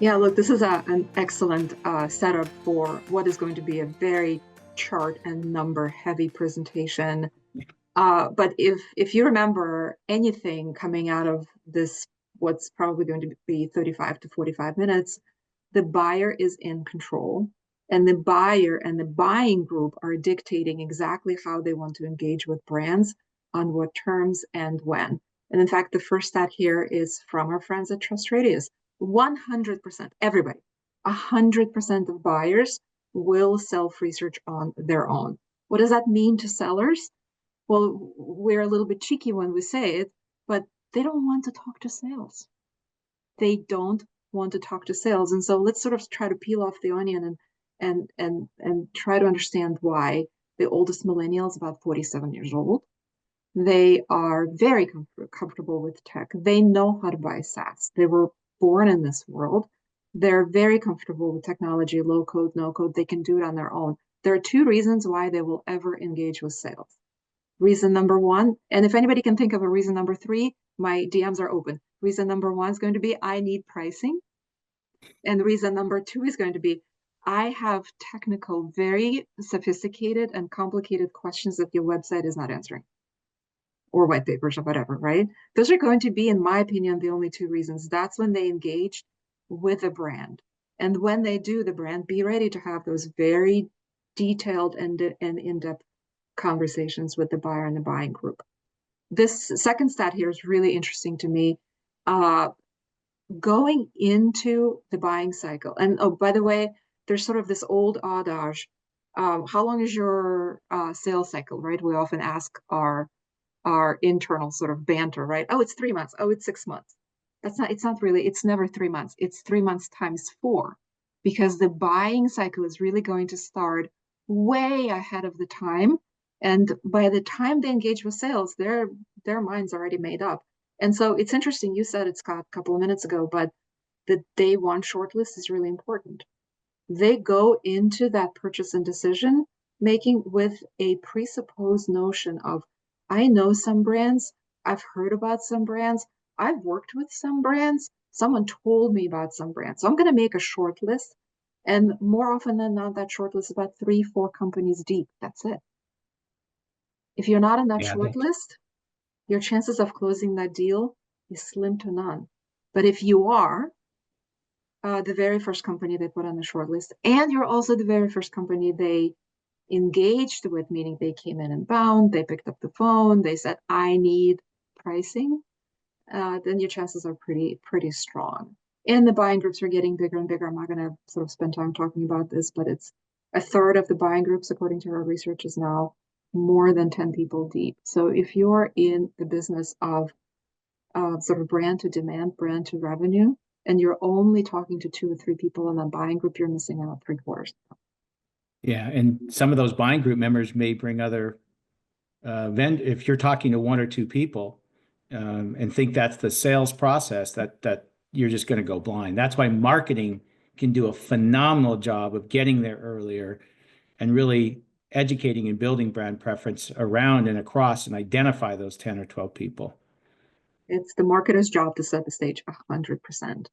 Yeah, look, this is an excellent setup for what is going to be a very chart and number heavy presentation. But if you remember anything coming out of this, what's probably going to be 35 to 45 minutes, the buyer is in control, and the buyer and the buying group are dictating exactly how they want to engage with brands, on what terms and when. And in fact, the first stat here is from our friends at TrustRadius. 100%, everybody, 100% of buyers will self-research on their own. What does that mean to sellers? Well, we're a little bit cheeky when we say it, but they don't want to talk to sales. They don't want to talk to sales. And so let's sort of try to peel off the onion and try to understand why. The oldest millennials, about 47 years old, they are very comfortable with tech. They know how to buy SaaS. They were born in this world. They're very comfortable with technology, low code, no code. They can do it on their own. There are two reasons why they will ever engage with sales. Reason number one, and if anybody can think of a reason number three, my DMs are open. Reason number one is going to be, I need pricing. And reason number two is going to be, I have technical, very sophisticated and complicated questions that your website is not answering, or white papers or whatever, right? Those are going to be, in my opinion, the only two reasons. That's when they engage with a brand. And when they do the brand, be ready to have those very detailed and in-depth conversations with the buyer and the buying group. This second stat here is really interesting to me. Going into the buying cycle, and oh, by the way, there's sort of this old adage, how long is your sales cycle, right? We often ask our internal sort of banter, right? Oh, it's 3 months. Oh, it's 6 months. It's not really, it's never 3 months. It's 3 months times 4, because the buying cycle is really going to start way ahead of the time. And by the time they engage with sales, their mind's already made up. And so it's interesting, you said it, Scott, a couple of minutes ago, but the day one shortlist is really important. They go into that purchase and decision making with a presupposed notion of, I know some brands, I've heard about some brands, I've worked with some brands, someone told me about some brands. So I'm going to make a short list. And more often than not, that short list is about 3-4 companies deep. That's it. If you're not in that Yeah, short list, your chances of closing that deal is slim to none. But if you are the very first company they put on the short list, and you're also the very first company they engaged with, meaning they came in and bound, they picked up the phone, they said, I need pricing, then your chances are pretty strong. And the buying groups are getting bigger and bigger. I'm not going to sort of spend time talking about this, but it's a third of the buying groups, according to our research, is now more than 10 people deep. So if you're in the business of sort of brand to demand, brand to revenue, and you're only talking to 2 or 3 people in that buying group, you're missing out 3/4. yeah, and some of those buying group members may bring other if you're talking to 1 or 2 people and think that's the sales process, that you're just going to go blind. That's why marketing can do a phenomenal job of getting there earlier and really educating and building brand preference around and across and identify those 10 or 12 people. It's the marketer's job to set the stage 100%.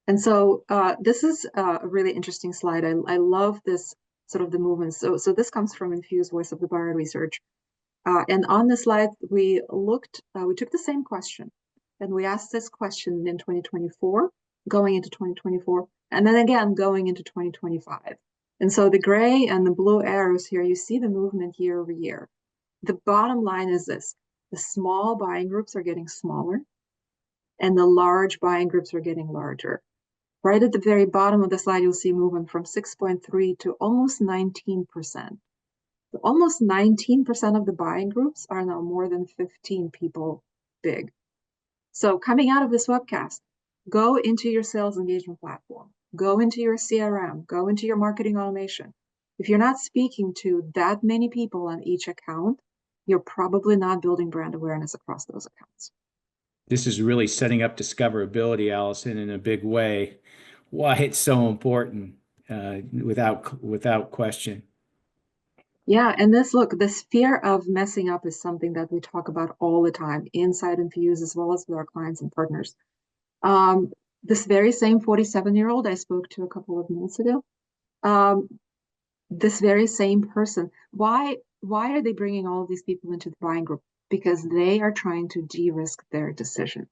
And so this is a really interesting slide. I love this sort of the movement. So this comes from INFUSE Voice of the Buyer research. And on the slide, we took the same question, and we asked this question in 2024, going into 2024, and then again going into 2025. And so the gray and the blue arrows here, you see the movement year over year. The bottom line is this: the small buying groups are getting smaller, and the large buying groups are getting larger. Right at the very bottom of the slide, you'll see movement from 6.3 to almost 19%. Almost 19% of the buying groups are now more than 15 people big. So coming out of this webcast, go into your sales engagement platform, go into your CRM, go into your marketing automation. If you're not speaking to that many people on each account, you're probably not building brand awareness across those accounts. This is really setting up discoverability, Allyson, in a big way. Why it's so important, without question. Yeah, and this fear of messing up is something that we talk about all the time inside INFUSE, as well as with our clients and partners. this very same 47-year-old I spoke to a couple of minutes ago, um, this very same person, why are they bringing all of these people into the buying group? Because they are trying to de-risk their decision,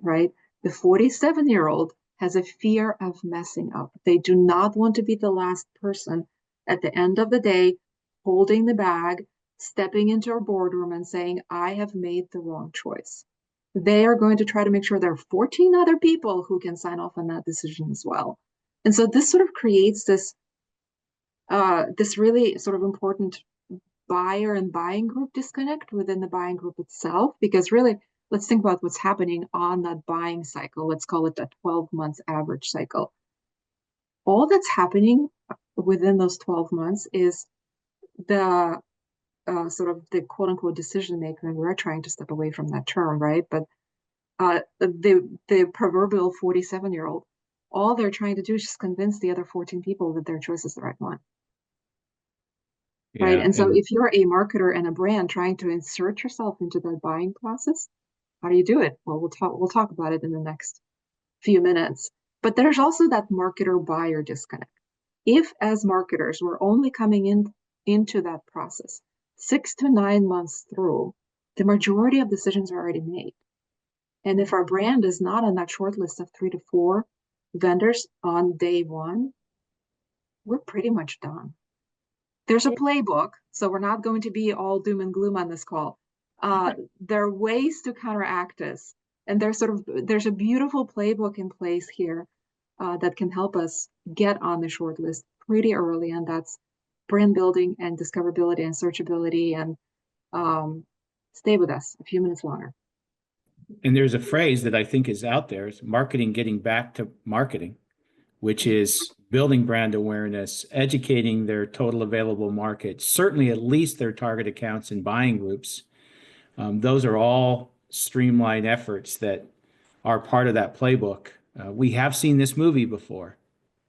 right? The 47-year-old has a fear of messing up. They do not want to be the last person at the end of the day holding the bag, stepping into a boardroom and saying, I have made the wrong choice. They are going to try to make sure there are 14 other people who can sign off on that decision as well. And so this sort of creates this really sort of important buyer and buying group disconnect within the buying group itself, because really, let's think about what's happening on that buying cycle. Let's call it a 12 months average cycle. All that's happening within those 12 months is the sort of the quote unquote decision maker, and we're trying to step away from that term, right? But the proverbial 47-year-old, all they're trying to do is just convince the other 14 people that their choice is the right one. Right. Yeah, And so and if you're a marketer and a brand trying to insert yourself into that buying process, how do you do it? Well, we'll talk about it in the next few minutes. But there's also that marketer buyer disconnect. If as marketers we're only coming into that process 6 to 9 months through, the majority of decisions are already made. And if our brand is not on that short list of 3 to 4 vendors on day one, we're pretty much done. There's a playbook, so we're not going to be all doom and gloom on this call. There are ways to counteract this, and there's a beautiful playbook in place here that can help us get on the short list pretty early, and that's brand building and discoverability and searchability. And stay with us a few minutes longer. there's a phrase that I think is out there, is marketing getting back to marketing, which is building brand awareness, educating their total available market, certainly at least their target accounts and buying groups. Those are all streamlined efforts that are part of that playbook. We have seen this movie before.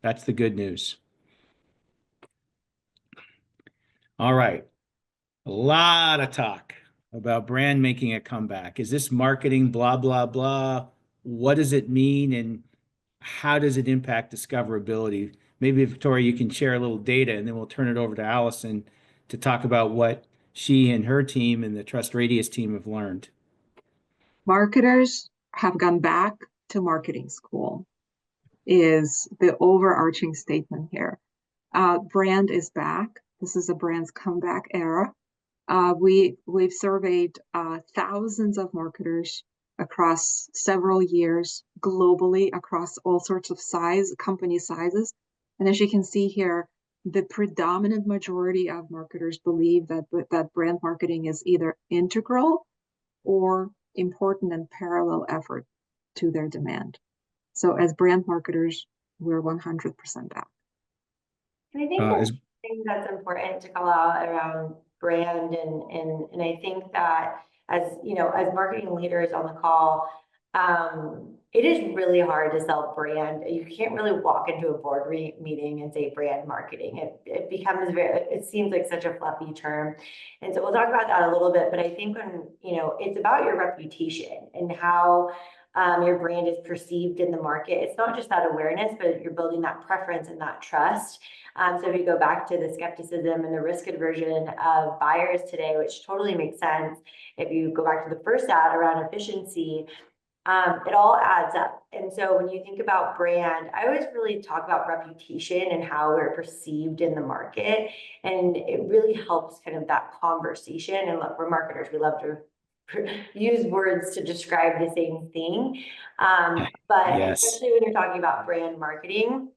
That's the good news. All right. A lot of talk about brand making a comeback. Is this marketing, blah, blah, blah? What does it mean? And how does it impact discoverability? Maybe Victoria, you can share a little data, and then we'll turn it over to Allyson to talk about what she and her team and the TrustRadius team have learned. Marketers have gone back to marketing school is the overarching statement here. Brand is back. This is a brand's comeback era. We've surveyed thousands of marketers across several years globally, across all sorts of company sizes. And as you can see here, the predominant majority of marketers believe that brand marketing is either integral or important and parallel effort to their demand. So as brand marketers, we're 100% back. And I think that's thing that's important to call out around brand, and I think that as you know, as marketing leaders on the call, it is really hard to sell brand. You can't really walk into a board meeting and say brand marketing. It becomes it seems like such a fluffy term. And so we'll talk about that a little bit, but I think when, it's about your reputation and how your brand is perceived in the market. It's not just that awareness, but you're building that preference and that trust. So if you go back to the skepticism and the risk aversion of buyers today, which totally makes sense. If you go back to the first ad around efficiency, it all adds up. And so when you think about brand, I always really talk about reputation and how we're perceived in the market. And it really helps kind of that conversation. And look, we're marketers. We love to use words to describe the same thing. But Yes. especially when you're talking about brand marketing,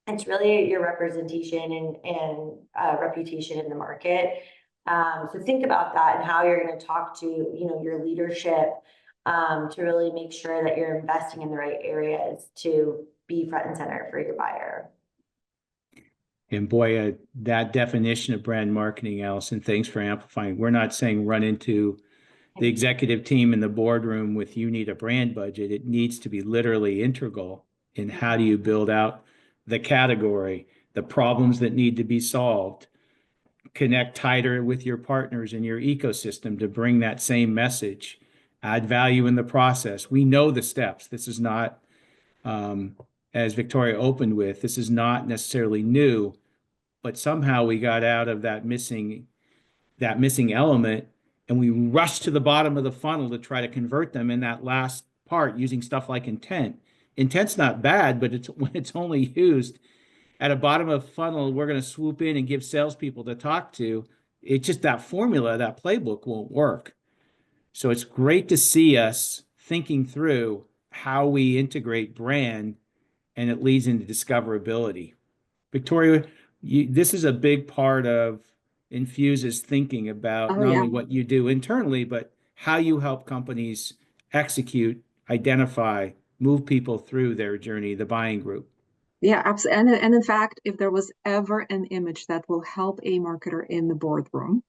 it's really your representation and reputation in the market. So think about that and how you're going to talk to, your leadership to really make sure that you're investing in the right areas to be front and center for your buyer. And boy, that definition of brand marketing, Allyson, thanks for amplifying. We're not saying run into the executive team in the boardroom with you need a brand budget. It needs to be literally integral in how do you build out the category, the problems that need to be solved, connect tighter with your partners in your ecosystem to bring that same message, add value in the process. We know the steps. This is not as Victoria opened with, this is not necessarily new, but somehow we got out of that missing element, and we rushed to the bottom of the funnel to try to convert them in that last part using stuff like intent. Intent's not bad, but it's when it's only used at a bottom of funnel, we're going to swoop in and give salespeople to talk to. It's just that formula, that playbook won't work. So it's great to see us thinking through how we integrate brand, and it leads into discoverability. Victoria, this is a big part of INFUSE's thinking about not only what you do internally, but how you help companies execute, identify, move people through their journey, the buying group. Yeah, absolutely. And in fact, if there was ever an image that will help a marketer in the boardroom,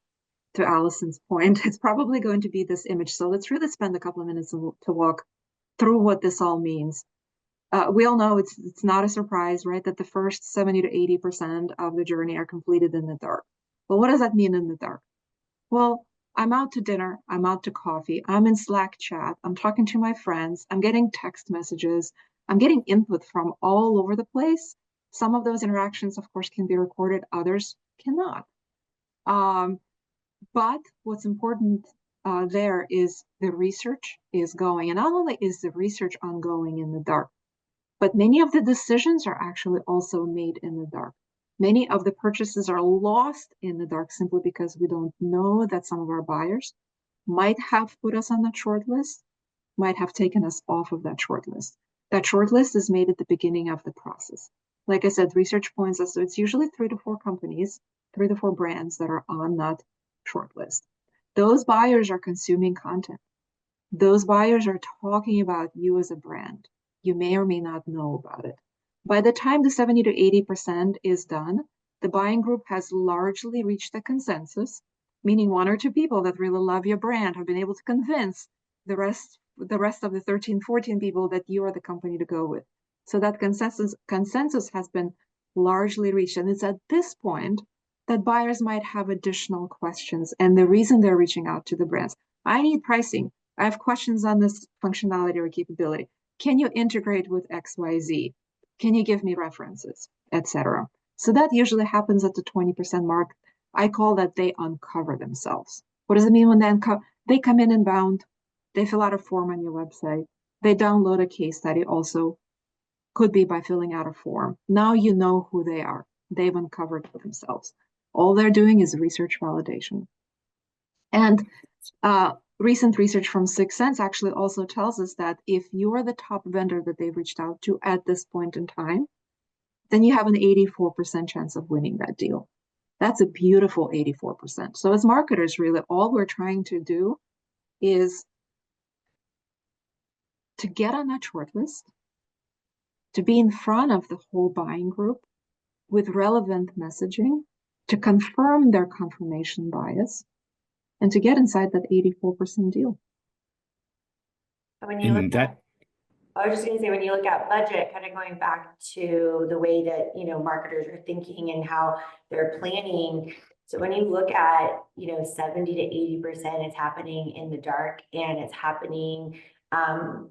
to Allison's point, it's probably going to be this image. So let's really spend a couple of minutes to walk through what this all means. We all know it's not a surprise, right, that the first 70 to 80% of the journey are completed in the dark. Well, what does that mean in the dark? Well, I'm out to dinner, I'm out to coffee, I'm in Slack chat, I'm talking to my friends, I'm getting text messages, I'm getting input from all over the place. Some of those interactions, of course, can be recorded, others cannot. But what's important there is the research is going. And not only is the research ongoing in the dark, but many of the decisions are actually also made in the dark. Many of the purchases are lost in the dark simply because we don't know that some of our buyers might have put us on that short list, might have taken us off of that short list. That short list is made at the beginning of the process. Like I said, research points us, so it's usually 3 to 4 companies, 3 to 4 brands that are on that short list. Those buyers are consuming content. Those buyers are talking about you as a brand. You may or may not know about it. By the time the 70 to 80% is done, the buying group has largely reached a consensus, meaning 1 or 2 people that really love your brand have been able to convince the rest of the 13, 14 people that you are the company to go with. So that consensus has been largely reached. And it's at this point that buyers might have additional questions. And the reason they're reaching out to the brands, I need pricing. I have questions on this functionality or capability. Can you integrate with XYZ? Can you give me references, etc.? So that usually happens at the 20% mark. I call that they uncover themselves. What does it mean when they come in inbound? They fill out a form on your website. They download a case study, also could be by filling out a form. Now you know who they are. They've uncovered themselves. All they're doing is research validation. And recent research from 6th Sense actually also tells us that if you are the top vendor that they've reached out to at this point in time, then you have an 84% chance of winning that deal. That's a beautiful 84%. So as marketers, really, all we're trying to do is to get on that short list, to be in front of the whole buying group with relevant messaging, to confirm their confirmation bias, and to get inside that 84% deal. When you look at, I was just going to say, when you look at budget, kind of going back to the way that, marketers are thinking and how they're planning. So when you look at, 70 to 80% is happening in the dark, and it's happening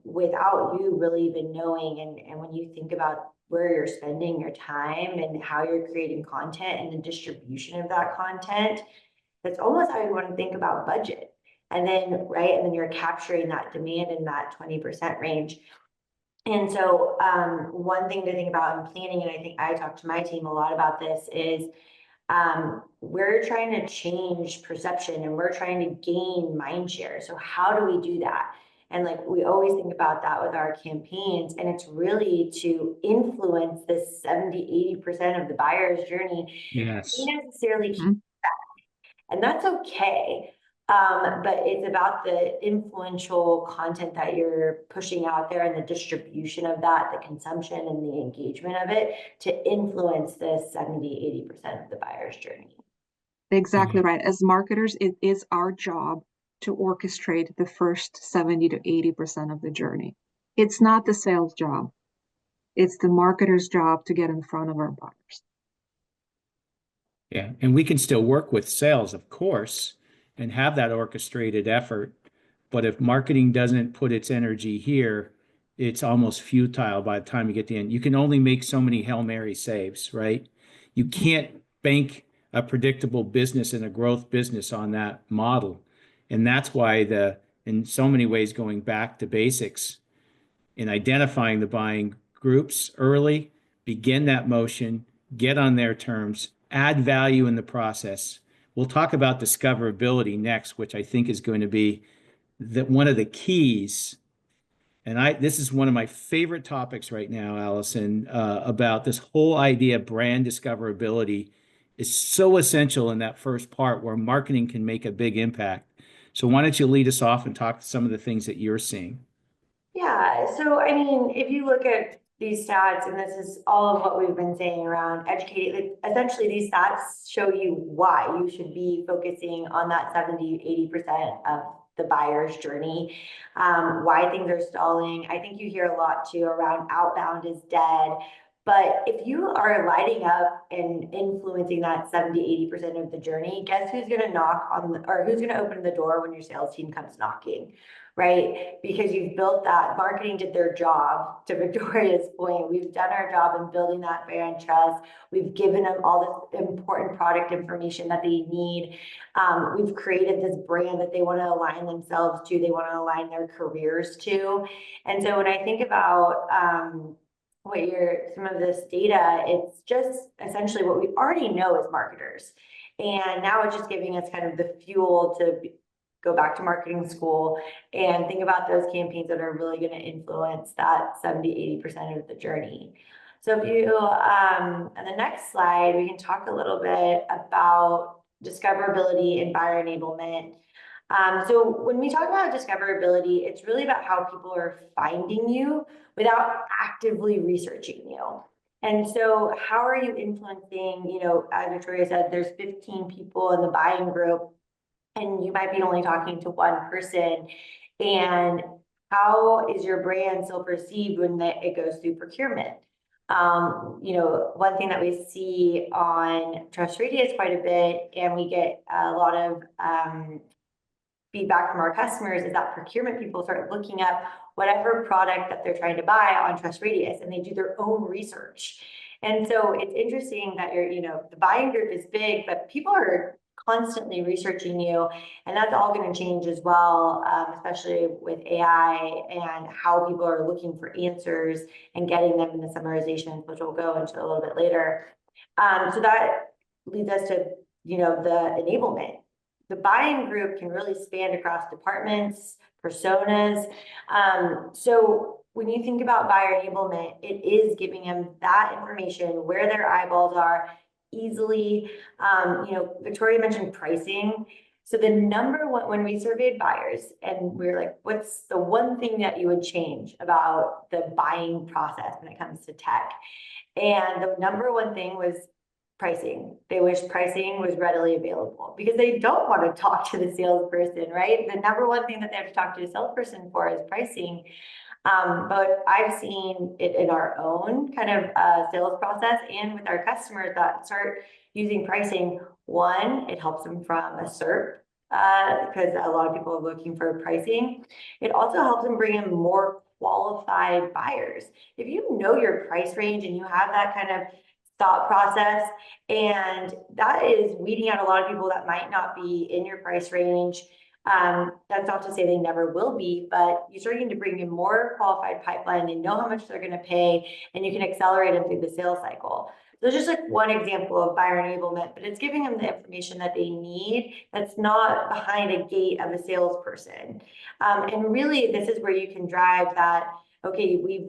without you really even knowing. And when you think about where you're spending your time and how you're creating content and the distribution of that content, that's almost how you want to think about budget. And then, right, and then you're capturing that demand in that 20% range. And so one thing to think about in planning, and I think I talk to my team a lot about this, is we're trying to change perception and we're trying to gain mind share. So how do we do that? And like, we always think about that with our campaigns, and it's really to influence this 70, 80% of the buyer's journey. Yes. We necessarily keep that. And that's okay. But it's about the influential content that you're pushing out there and the distribution of that, the consumption and the engagement of it to influence the 70, 80% of the buyer's journey. Exactly right. As marketers, it is our job to orchestrate the first 70 to 80% of the journey. It's not the sales job. It's the marketer's job to get in front of our buyers. Yeah, and we can still work with sales, of course, and have that orchestrated effort. But if marketing doesn't put its energy here, it's almost futile by the time you get to the end. You can only make so many Hail Mary saves, right? You can't bank a predictable business and a growth business on that model. And that's why in so many ways, going back to basics in identifying the buying groups early, begin that motion, get on their terms, add value in the process. We'll talk about discoverability next, which I think is going to be one of the keys. And this is one of my favorite topics right now, Allyson, about this whole idea of brand discoverability is so essential in that first part where marketing can make a big impact. So why don't you lead us off and talk to some of the things that you're seeing? Yeah, so I mean, if you look at these stats, and this is all of what we've been saying around educating, essentially these stats show you why you should be focusing on that 70–80% of the buyer's journey, why things are stalling. I think you hear a lot too around outbound is dead. But if you are lighting up and influencing that 70–80% of the journey, guess who's going to knock on or who's going to open the door when your sales team comes knocking, right? Because you've built that. Marketing did their job, to Victoria's point. We've done our job in building that brand trust. We've given them all this important product information that they need. We've created this brand that they want to align themselves to, they want to align their careers to. And so when I think about some of this data, it's just essentially what we already know as marketers. And now it's just giving us kind of the fuel to go back to marketing school and think about those campaigns that are really going to influence that 70–80% of the journey. So if you, on the next slide, we can talk a little bit about discoverability and buyer enablement. So when we talk about discoverability, it's really about how people are finding you without actively researching you. And so how are you influencing, as Victoria said, there's 15 people in the buying group, and you might be only talking to one person. And how is your brand still perceived when it goes through procurement? One thing that we see on TrustRadius quite a bit, and we get a lot of feedback from our customers, is that procurement people start looking up whatever product that they're trying to buy on TrustRadius, and they do their own research. And so it's interesting that the buying group is big, but people are constantly researching you, and that's all going to change as well, especially with AI and how people are looking for answers and getting them in the summarizations, which we'll go into a little bit later. So that leads us to the enablement. The buying group can really span across departments, personas. So when you think about buyer enablement, it is giving them that information, where their eyeballs are, easily. Victoria mentioned pricing. So the number one, when we surveyed buyers and we were like, what's the one thing that you would change about the buying process when it comes to tech? And the number one thing was pricing. They wish pricing was readily available because they don't want to talk to the salesperson, right? The number one thing that they have to talk to a salesperson for is pricing. But I've seen it in our own kind of sales process and with our customers that start using pricing. One, it helps them from a SERP because a lot of people are looking for pricing. It also helps them bring in more qualified buyers. If you know your price range and you have that kind of thought process, and that is weeding out a lot of people that might not be in your price range. That's not to say they never will be, but you're starting to bring in more qualified pipeline. They know how much they're going to pay, and you can accelerate them through the sales cycle. So it's just like one example of buyer enablement, but it's giving them the information that they need that's not behind a gate of a salesperson. And really, this is where you can drive that. Okay, we've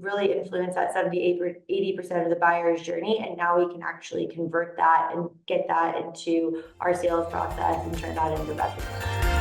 really influenced that 78–80% of the buyer's journey, and now we can actually convert that and get that into our sales process and turn that into revenue.